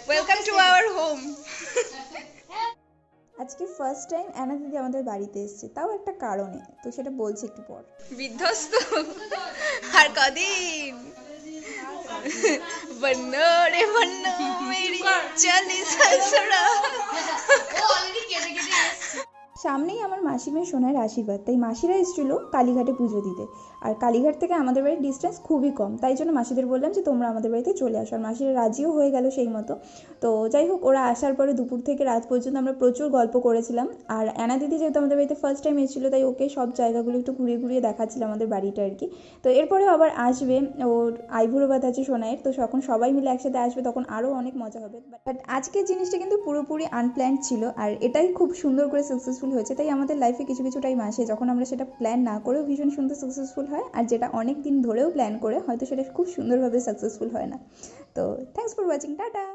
Welcome to our home. আজকে first time Anna দিদি আমাদের বাড়িতে এসেছে, তাও একটা কারণে, তো সেটা বলছি একটু পর। বিধ্বস্ত আর কদিন বন্নো রে বন্নো মেরি চলি সসুরা। সামনেই আমার মাসিমের সোনার আশীর্বাদ, তাই মাসিরা এসেছিল কালীঘাটে পুজো দিতে। আর কালীঘাট থেকে আমাদের বাড়ির ডিস্টেন্স খুবই কম, তাই জন্য মাসিদের বললাম যে তোমরা আমাদের বাড়িতে চলে আসো, আর মাসিরা রাজিও হয়ে গেল সেই মতো। তো যাই হোক, ওরা আসার পরে দুপুর থেকে রাত পর্যন্ত আমরা প্রচুর গল্প করেছিলাম। আর অ্যানা দিদি যেহেতু আমাদের বাড়িতে ফার্স্ট টাইম এসেছিলো, তাই ওকে সব জায়গাগুলো একটু ঘুরিয়ে ঘুরিয়ে দেখাচ্ছিলাম, আমাদের বাড়িটা আর কি। তো এরপরেও আবার আসবে, ওর আইবুড়ো ভাত আছে সোনাইয়ের, তো যখন সবাই মিলে একসাথে আসবে তখন আরও অনেক মজা হবে। বাট আজকের জিনিসটা কিন্তু পুরোপুরি আনপ্ল্যান্ড ছিল, আর এটাই খুব সুন্দর করে সাকসেসফুল হয়েছে। তাই আমাদের লাইফে কিছু কিছু টাইম আসে যখন আমরা সেটা প্ল্যান না করেও ভীষণ সুন্দর সাকসেসফুল হয়, আর যেটা অনেক দিন ধরেও প্ল্যান করে হয়তো সেটা খুব সুন্দরভাবে সাকসেসফুল হয় না। তো থ্যাঙ্কস ফর ওয়াচিং, টাটা।